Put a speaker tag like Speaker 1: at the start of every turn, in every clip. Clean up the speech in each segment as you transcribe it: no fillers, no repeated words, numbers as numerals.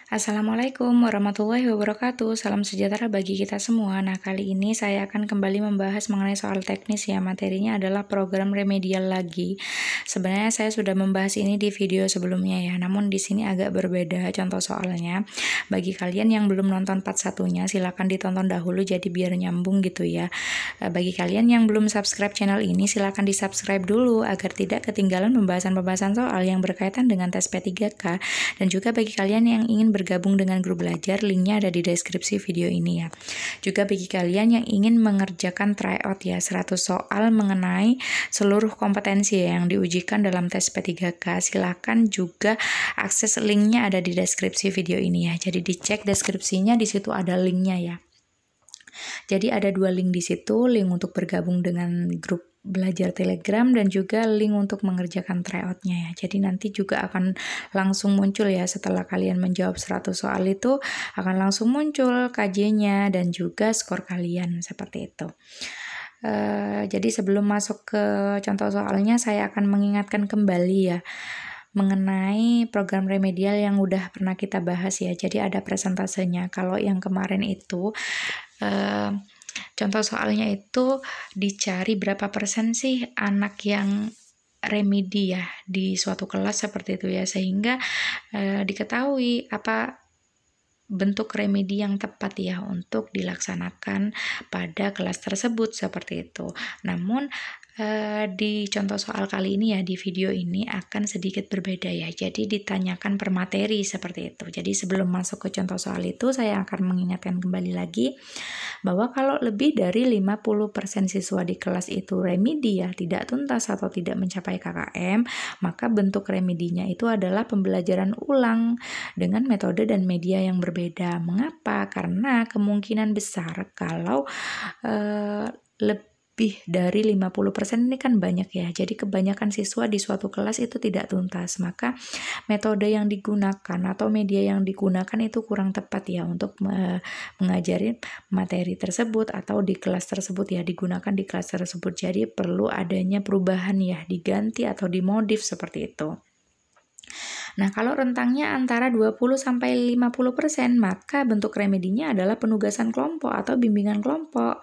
Speaker 1: Assalamualaikum warahmatullahi wabarakatuh. Salam sejahtera bagi kita semua. Nah, kali ini saya akan kembali membahas mengenai soal teknis ya. Materinya adalah program remedial lagi. Sebenarnya saya sudah membahas ini di video sebelumnya ya. Namun di sini agak berbeda contoh soalnya. Bagi kalian yang belum nonton part satunya, silakan ditonton dahulu jadi biar nyambung gitu ya. Bagi kalian yang belum subscribe channel ini, silakan di-subscribe dulu agar tidak ketinggalan pembahasan-pembahasan soal yang berkaitan dengan tes P3K. Dan juga bagi kalian yang ingin bergabung dengan grup belajar, linknya ada di deskripsi video ini ya. Juga bagi kalian yang ingin mengerjakan tryout ya, 100 soal mengenai seluruh kompetensi yang diujikan dalam tes P3K, silakan juga akses linknya ada di deskripsi video ini ya. Jadi dicek deskripsinya, di situ ada linknya ya. Jadi ada 2 link di situ, link untuk bergabung dengan grup belajar Telegram dan juga link untuk mengerjakan tryoutnya ya. Jadi nanti juga akan langsung muncul ya, setelah kalian menjawab 100 soal itu akan langsung muncul KJ-nya dan juga skor kalian seperti itu. Jadi sebelum masuk ke contoh soalnya, saya akan mengingatkan kembali ya mengenai program remedial yang udah pernah kita bahas ya. Jadi ada presentasenya. Kalau yang kemarin itu contoh soalnya itu dicari berapa persen sih anak yang remedi ya di suatu kelas seperti itu ya, sehingga diketahui apa bentuk remedi yang tepat ya untuk dilaksanakan pada kelas tersebut seperti itu. Namun di contoh soal kali ini ya, di video ini akan sedikit berbeda ya. Jadi ditanyakan per materi seperti itu. Jadi sebelum masuk ke contoh soal itu, saya akan mengingatkan kembali lagi bahwa kalau lebih dari 50% siswa di kelas itu remedi ya, tidak tuntas atau tidak mencapai KKM, maka bentuk remedinya itu adalah pembelajaran ulang dengan metode dan media yang berbeda. Mengapa? Karena kemungkinan besar kalau lebih dari 50% ini kan banyak ya. Jadi kebanyakan siswa di suatu kelas itu tidak tuntas. Maka metode yang digunakan atau media yang digunakan itu kurang tepat ya untuk mengajari materi tersebut atau di kelas tersebut ya, digunakan di kelas tersebut. Jadi perlu adanya perubahan ya, diganti atau dimodif seperti itu. Nah, kalau rentangnya antara 20-50%, maka bentuk remedinya adalah penugasan kelompok atau bimbingan kelompok.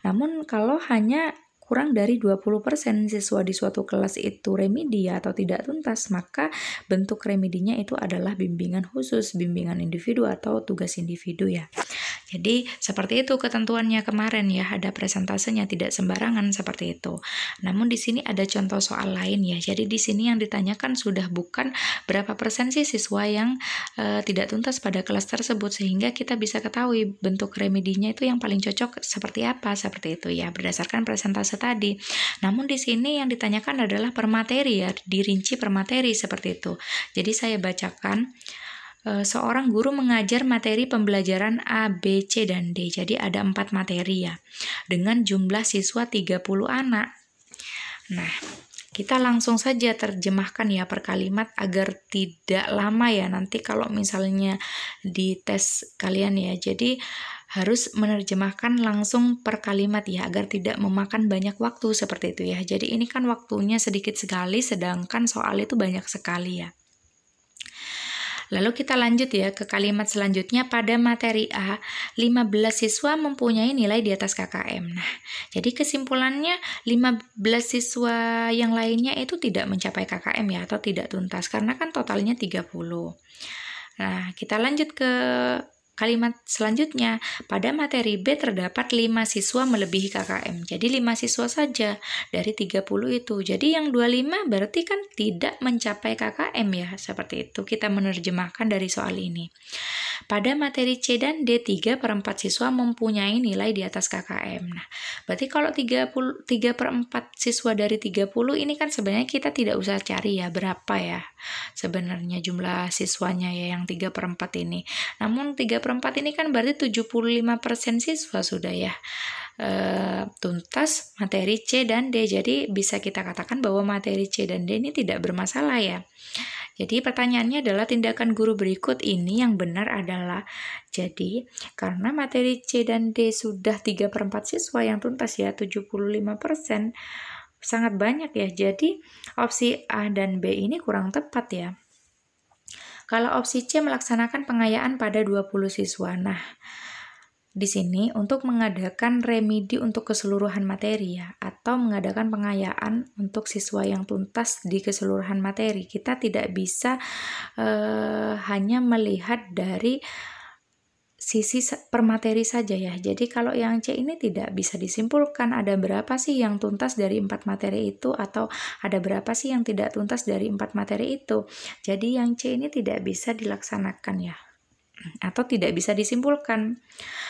Speaker 1: Namun kalau hanya kurang dari 20% siswa di suatu kelas itu remedi atau tidak tuntas, maka bentuk remedinya itu adalah bimbingan khusus, bimbingan individu atau tugas individu ya. Jadi seperti itu ketentuannya kemarin ya, ada presentasenya, tidak sembarangan seperti itu. Namun di sini ada contoh soal lain ya. Jadi di sini yang ditanyakan sudah bukan berapa persen sih siswa yang tidak tuntas pada kelas tersebut, sehingga kita bisa ketahui bentuk remedinya itu yang paling cocok seperti apa, seperti itu ya, berdasarkan presentase tadi. Namun di sini yang ditanyakan adalah per materi ya, dirinci per materi seperti itu. Jadi saya bacakan. Seorang guru mengajar materi pembelajaran A, B, C, dan D. Jadi ada 4 materi ya, dengan jumlah siswa 30 anak. Nah, kita langsung saja terjemahkan ya per kalimat agar tidak lama ya nanti kalau misalnya di tes kalian ya. Jadi harus menerjemahkan langsung per kalimat ya, agar tidak memakan banyak waktu seperti itu ya. Jadi ini kan waktunya sedikit sekali, sedangkan soal itu banyak sekali ya. Lalu kita lanjut ya ke kalimat selanjutnya. Pada materi A, 15 siswa mempunyai nilai di atas KKM. Nah, jadi kesimpulannya 15 siswa yang lainnya itu tidak mencapai KKM ya, atau tidak tuntas, karena kan totalnya 30. Nah, kita lanjut ke kalimat selanjutnya. Pada materi B terdapat 5 siswa melebihi KKM. Jadi 5 siswa saja dari 30 itu. Jadi yang 25 berarti kan tidak mencapai KKM ya. Seperti itu kita menerjemahkan dari soal ini. Pada materi C dan D, 3/4 siswa mempunyai nilai di atas KKM. Nah, berarti kalau 3/4 siswa dari 30 ini kan sebenarnya kita tidak usah cari ya berapa ya sebenarnya jumlah siswanya ya yang 3/4 ini. Namun 3/4 ini kan berarti 75% siswa sudah ya tuntas materi C dan D. Jadi bisa kita katakan bahwa materi C dan D ini tidak bermasalah ya. Jadi pertanyaannya adalah tindakan guru berikut ini yang benar adalah, jadi karena materi C dan D sudah 3/4 siswa yang tuntas ya, 75%, sangat banyak ya. Jadi opsi A dan B ini kurang tepat ya. Kalau opsi C melaksanakan pengayaan pada 20 siswa. Nah, di sini untuk mengadakan remedi untuk keseluruhan materi ya, atau mengadakan pengayaan untuk siswa yang tuntas di keseluruhan materi, kita tidak bisa hanya melihat dari sisi per materi saja ya. Jadi kalau yang C ini tidak bisa disimpulkan ada berapa sih yang tuntas dari 4 materi itu, atau ada berapa sih yang tidak tuntas dari 4 materi itu. Jadi yang C ini tidak bisa dilaksanakan ya, atau tidak bisa disimpulkan.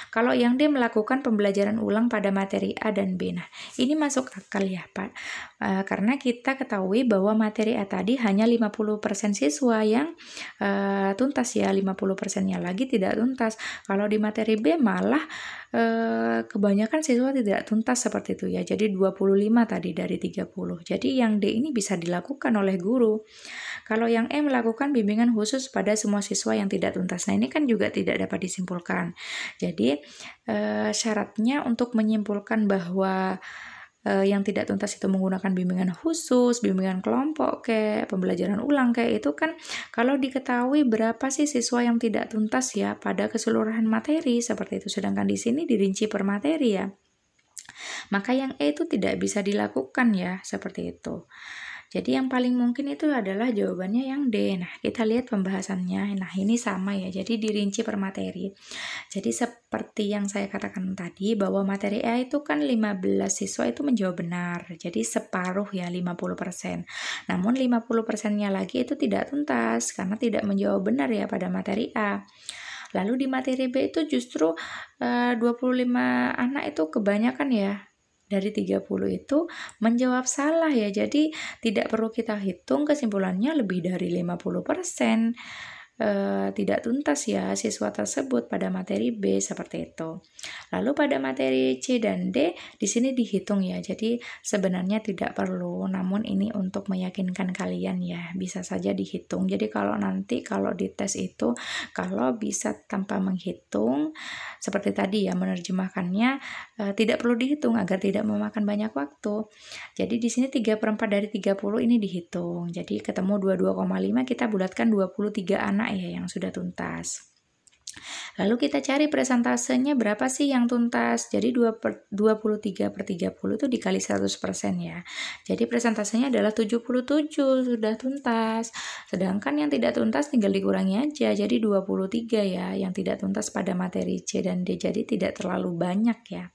Speaker 1: Kalau yang D melakukan pembelajaran ulang pada materi A dan B. Nah, ini masuk akal ya, Pak. Karena kita ketahui bahwa materi A tadi hanya 50% siswa yang tuntas ya, 50%-nya lagi tidak tuntas. Kalau di materi B malah kebanyakan siswa tidak tuntas seperti itu ya. Jadi 25 tadi dari 30. Jadi yang D ini bisa dilakukan oleh guru. Kalau yang E melakukan bimbingan khusus pada semua siswa yang tidak tuntas. Nah, ini kan juga tidak dapat disimpulkan. Jadi syaratnya untuk menyimpulkan bahwa yang tidak tuntas itu menggunakan bimbingan khusus, bimbingan kelompok kayak pembelajaran ulang kayak itu kan kalau diketahui berapa sih siswa yang tidak tuntas ya pada keseluruhan materi seperti itu. Sedangkan di sini dirinci per materi ya. Maka yang E itu tidak bisa dilakukan ya, seperti itu. Jadi yang paling mungkin itu adalah jawabannya yang D. Nah, kita lihat pembahasannya. Nah, ini sama ya. Jadi dirinci per materi. Jadi seperti yang saya katakan tadi bahwa materi A itu kan 15 siswa itu menjawab benar. Jadi separuh ya 50%. Namun 50%-nya lagi itu tidak tuntas karena tidak menjawab benar ya pada materi A. Lalu di materi B itu justru 25 anak itu kebanyakan ya. Dari 30 itu menjawab salah ya. Jadi tidak perlu kita hitung, kesimpulannya lebih dari 50% tidak tuntas ya siswa tersebut pada materi B seperti itu. Lalu pada materi C dan D di sini dihitung ya. Jadi sebenarnya tidak perlu, namun ini untuk meyakinkan kalian ya, bisa saja dihitung. Jadi kalau nanti kalau di tes itu kalau bisa tanpa menghitung seperti tadi ya, menerjemahkannya tidak perlu dihitung agar tidak memakan banyak waktu. Jadi di sini 3/4 dari 30 ini dihitung. Jadi ketemu 22,5, kita bulatkan 23 anak ya yang sudah tuntas. Lalu kita cari presentasenya berapa sih yang tuntas. Jadi 23/30 itu dikali 100% ya. Jadi presentasenya adalah 77 sudah tuntas. Sedangkan yang tidak tuntas tinggal dikurangi aja. Jadi 23 ya yang tidak tuntas pada materi C dan D. Jadi tidak terlalu banyak ya.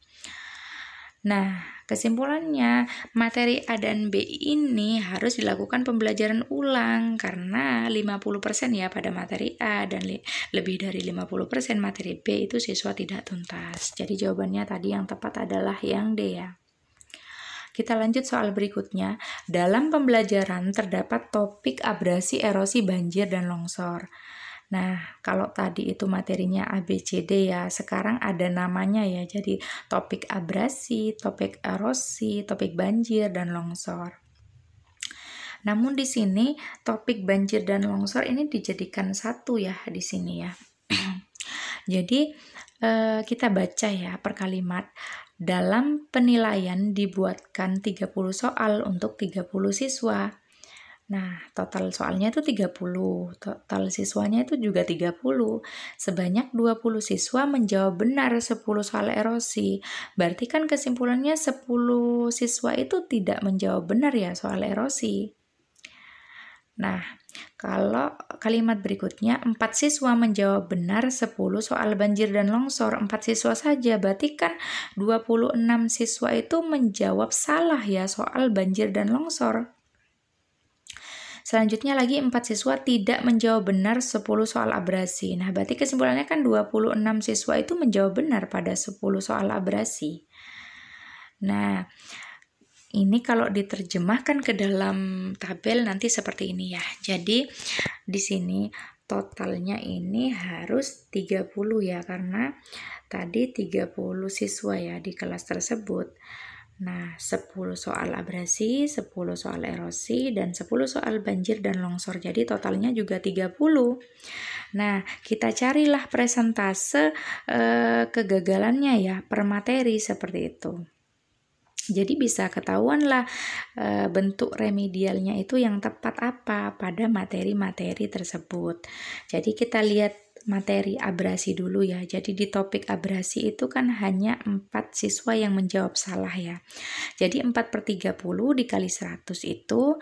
Speaker 1: Nah, kesimpulannya materi A dan B ini harus dilakukan pembelajaran ulang karena 50% ya pada materi A dan lebih dari 50% materi B itu siswa tidak tuntas. Jadi jawabannya tadi yang tepat adalah yang D ya. Kita lanjut soal berikutnya. Dalam pembelajaran terdapat topik abrasi, erosi, banjir, dan longsor. Nah, kalau tadi itu materinya A, B, C, D ya, sekarang ada namanya ya, jadi topik abrasi, topik erosi, topik banjir, dan longsor. Namun di sini topik banjir dan longsor ini dijadikan satu ya di sini ya. Jadi kita baca ya per kalimat. Dalam penilaian dibuatkan 30 soal untuk 30 siswa. Nah, total soalnya itu 30, total siswanya itu juga 30. Sebanyak 20 siswa menjawab benar 10 soal erosi. Berarti kan kesimpulannya 10 siswa itu tidak menjawab benar ya soal erosi. Nah, kalau kalimat berikutnya 4 siswa menjawab benar 10 soal banjir dan longsor, 4 siswa saja, berarti kan 26 siswa itu menjawab salah ya soal banjir dan longsor. Selanjutnya lagi 4 siswa tidak menjawab benar 10 soal abrasi. Nah, berarti kesimpulannya kan 26 siswa itu menjawab benar pada 10 soal abrasi. Nah, ini kalau diterjemahkan ke dalam tabel nanti seperti ini ya. Jadi di sini totalnya ini harus 30 ya, karena tadi 30 siswa ya di kelas tersebut. Nah, 10 soal abrasi, 10 soal erosi, dan 10 soal banjir dan longsor. Jadi totalnya juga 30. Nah, kita carilah presentase kegagalannya ya per materi seperti itu. Jadi bisa ketahuanlah bentuk remedialnya itu yang tepat apa pada materi-materi tersebut. Jadi kita lihat materi abrasi dulu ya. Jadi di topik abrasi itu kan hanya 4 siswa yang menjawab salah ya. Jadi 4/30 dikali 100 itu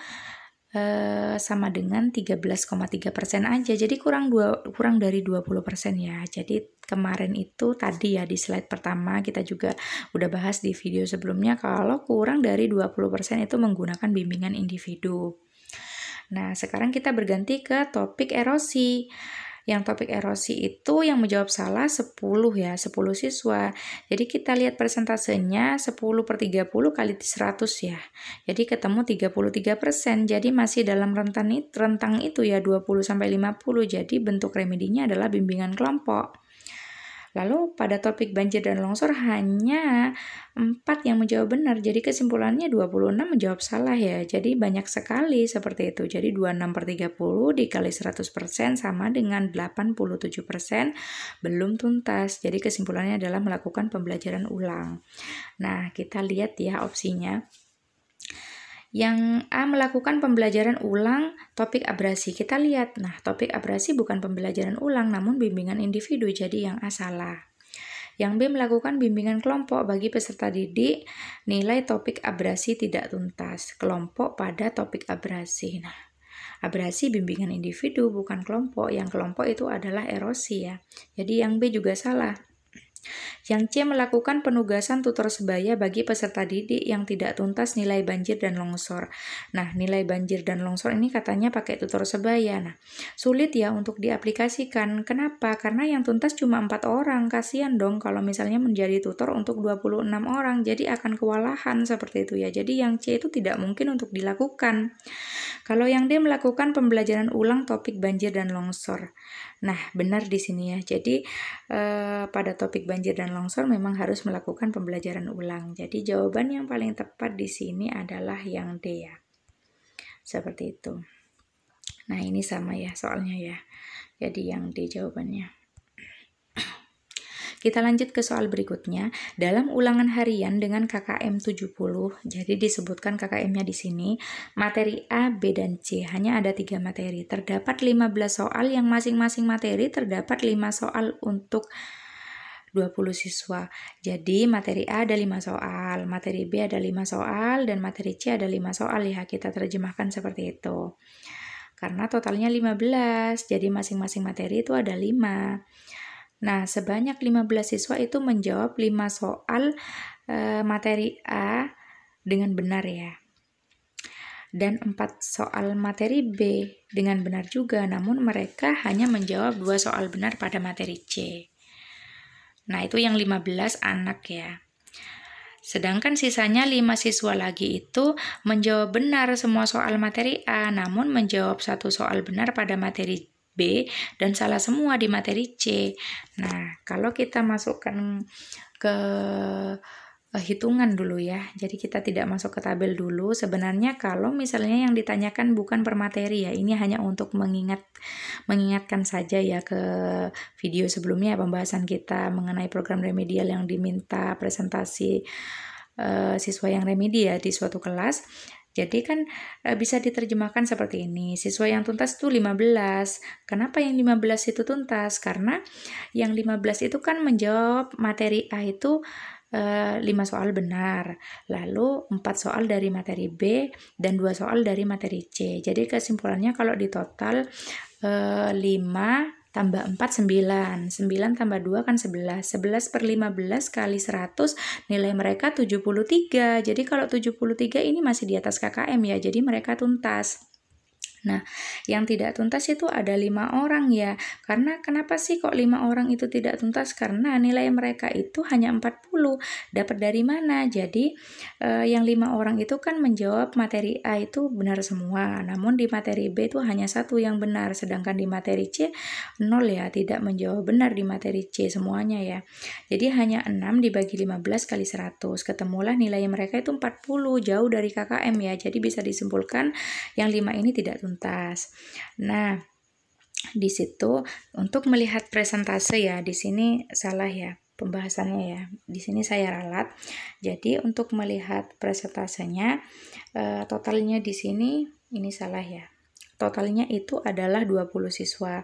Speaker 1: sama dengan 13,3% aja. Jadi kurang dari 20% ya. Jadi kemarin itu tadi ya di slide pertama kita juga udah bahas di video sebelumnya kalau kurang dari 20% itu menggunakan bimbingan individu. Nah, sekarang kita berganti ke topik erosi. Yang topik erosi itu yang menjawab salah 10 ya, 10 siswa. Jadi kita lihat persentasenya 10/30 kali 100 ya. Jadi ketemu 33%. Jadi masih dalam rentang itu ya 20-50. Jadi bentuk remedinya adalah bimbingan kelompok. Lalu pada topik banjir dan longsor hanya 4 yang menjawab benar. Jadi kesimpulannya 26 menjawab salah ya. Jadi banyak sekali seperti itu. Jadi 26/30 dikali 100% sama dengan 87% belum tuntas. Jadi kesimpulannya adalah melakukan pembelajaran ulang. Nah, kita lihat ya opsinya. Yang A melakukan pembelajaran ulang topik abrasi. Kita lihat, nah topik abrasi bukan pembelajaran ulang namun bimbingan individu, jadi yang A salah. Yang B melakukan bimbingan kelompok bagi peserta didik, nilai topik abrasi tidak tuntas. Kelompok pada topik abrasi. Nah, abrasi bimbingan individu bukan kelompok, yang kelompok itu adalah erosi ya. Jadi yang B juga salah. Yang C melakukan penugasan tutor sebaya bagi peserta didik yang tidak tuntas nilai banjir dan longsor. Nah, nilai banjir dan longsor ini katanya pakai tutor sebaya. Nah, sulit ya untuk diaplikasikan. Kenapa? Karena yang tuntas cuma 4 orang. Kasihan dong kalau misalnya menjadi tutor untuk 26 orang. Jadi akan kewalahan seperti itu ya. Jadi yang C itu tidak mungkin untuk dilakukan. Kalau yang D melakukan pembelajaran ulang topik banjir dan longsor. Nah, benar di sini ya. Jadi pada topik banjir dan longsor memang harus melakukan pembelajaran ulang. Jadi jawaban yang paling tepat di sini adalah yang D ya. Seperti itu. Nah, ini sama ya soalnya ya. Jadi yang D jawabannya. Kita lanjut ke soal berikutnya. Dalam ulangan harian dengan KKM 70, jadi disebutkan KKM-nya di sini, materi A, B, dan C. Hanya ada 3 materi. Terdapat 15 soal yang masing-masing materi terdapat 5 soal untuk 20 siswa. Jadi materi A ada 5 soal, materi B ada 5 soal, dan materi C ada 5 soal ya. Kita terjemahkan seperti itu. Karena totalnya 15, jadi masing-masing materi itu ada 5. Nah, sebanyak 15 siswa itu menjawab 5 soal materi A dengan benar ya. Dan 4 soal materi B dengan benar juga, namun mereka hanya menjawab 2 soal benar pada materi C. Nah, itu yang 15 anak ya. Sedangkan sisanya 5 siswa lagi itu menjawab benar semua soal materi A, namun menjawab 1 soal benar pada materi B dan salah semua di materi C. Nah, kalau kita masukkan ke hitungan dulu ya. Jadi kita tidak masuk ke tabel dulu. Sebenarnya kalau misalnya yang ditanyakan bukan per materi ya, ini hanya untuk mengingatkan saja ya ke video sebelumnya pembahasan kita mengenai program remedial yang diminta presentasi siswa yang remedial di suatu kelas. Jadi kan bisa diterjemahkan seperti ini. Siswa yang tuntas itu 15. Kenapa yang 15 itu tuntas? Karena yang 15 itu kan menjawab materi A itu 5 soal benar. Lalu 4 soal dari materi B dan 2 soal dari materi C. Jadi kesimpulannya kalau di total 5 tambah 4, 9. 9 tambah 2 kan 11. 11/15 kali 100, nilai mereka 73. Jadi kalau 73 ini masih di atas KKM ya, jadi mereka tuntas. Nah, yang tidak tuntas itu ada 5 orang ya. Karena kenapa sih kok 5 orang itu tidak tuntas? Karena nilai mereka itu hanya 40. Dapat dari mana? Jadi yang 5 orang itu kan menjawab materi A itu benar semua. Namun di materi B itu hanya 1 yang benar. Sedangkan di materi C 0 ya, tidak menjawab benar di materi C semuanya ya. Jadi hanya 6 dibagi 15 kali 100. Ketemulah nilai mereka itu 40, jauh dari KKM ya. Jadi bisa disimpulkan yang 5 ini tidak tuntas. Nah, di situ untuk melihat presentase ya, di sini salah ya. pembahasannya ya. Di sini saya ralat. Jadi untuk melihat presentasenya, totalnya di sini ini salah ya. Totalnya itu adalah 20 siswa.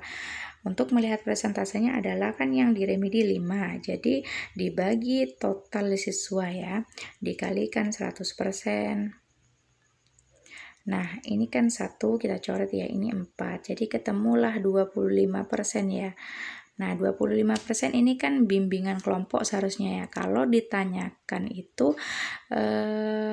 Speaker 1: Untuk melihat presentasenya adalah kan yang di remedi 5. Jadi dibagi total siswa ya, dikalikan 100%. Nah, ini kan 1 kita coret ya, ini 4. Jadi ketemulah 25% ya. Nah, 25% ini kan bimbingan kelompok seharusnya ya. Kalau ditanyakan itu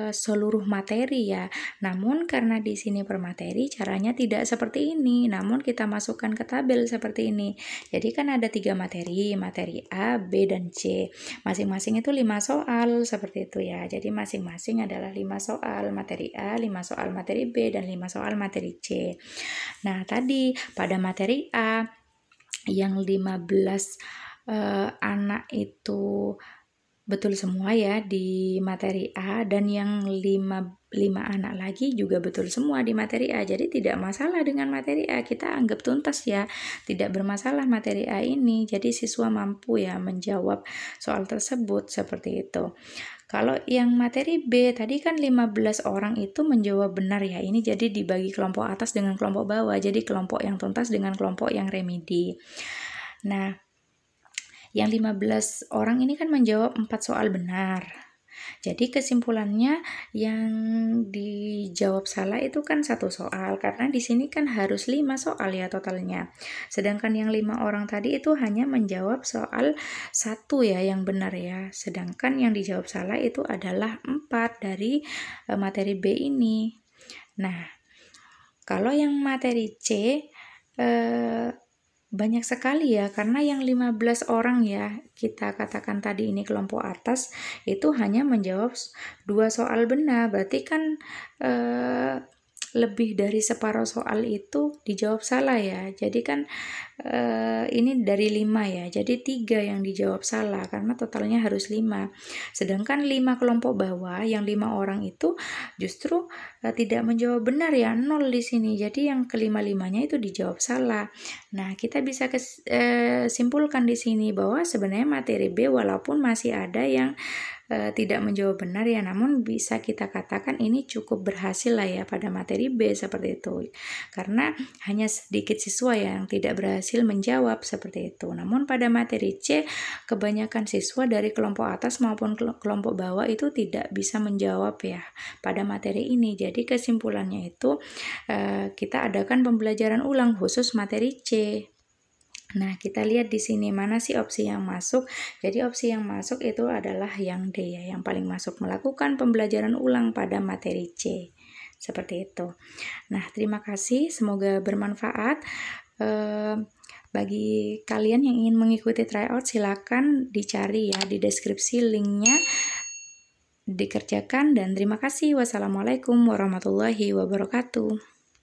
Speaker 1: seluruh materi ya. Namun karena di sini per materi caranya tidak seperti ini. Namun kita masukkan ke tabel seperti ini. Jadi kan ada 3 materi, materi A, B, dan C. Masing-masing itu 5 soal seperti itu ya. Jadi masing-masing adalah 5 soal materi A, 5 soal materi B, dan 5 soal materi C. Nah, tadi pada materi A yang 15 anak itu betul semua ya di materi A, dan yang 5 anak lagi juga betul semua di materi A. Jadi tidak masalah dengan materi A, kita anggap tuntas ya, tidak bermasalah materi A ini. Jadi siswa mampu ya menjawab soal tersebut seperti itu. Kalau yang materi B tadi kan 15 orang itu menjawab benar ya. Ini jadi dibagi kelompok atas dengan kelompok bawah. Jadi kelompok yang tuntas dengan kelompok yang remedi. Nah, yang 15 orang ini kan menjawab 4 soal benar. Jadi kesimpulannya yang dijawab salah itu kan 1 soal, karena di sini kan harus 5 soal ya totalnya. Sedangkan yang 5 orang tadi itu hanya menjawab soal 1 ya yang benar ya. Sedangkan yang dijawab salah itu adalah 4 dari materi B ini. Nah, kalau yang materi C banyak sekali ya, karena yang 15 orang ya, kita katakan tadi ini kelompok atas, itu hanya menjawab 2 soal benar, berarti kan lebih dari separuh soal itu dijawab salah ya. Jadi kan ini dari 5 ya, jadi 3 yang dijawab salah karena totalnya harus 5. Sedangkan 5 kelompok bawah yang 5 orang itu justru tidak menjawab benar ya, 0 di sini. Jadi yang kelima-limanya itu dijawab salah. Nah, kita bisa simpulkan di sini bahwa sebenarnya materi B walaupun masih ada yang tidak menjawab benar ya, namun bisa kita katakan ini cukup berhasil lah ya pada materi B seperti itu, karena hanya sedikit siswa yang tidak berhasil menjawab seperti itu. Namun pada materi C kebanyakan siswa dari kelompok atas maupun kelompok bawah itu tidak bisa menjawab ya pada materi ini. Jadi kesimpulannya itu kita adakan pembelajaran ulang khusus materi C. Nah, kita lihat di sini mana sih opsi yang masuk. Jadi opsi yang masuk itu adalah yang D ya, yang paling masuk, melakukan pembelajaran ulang pada materi C. Seperti itu. Nah, terima kasih, semoga bermanfaat. Bagi kalian yang ingin mengikuti tryout, silakan dicari ya di deskripsi linknya, dikerjakan, dan terima kasih. Wassalamualaikum warahmatullahi wabarakatuh.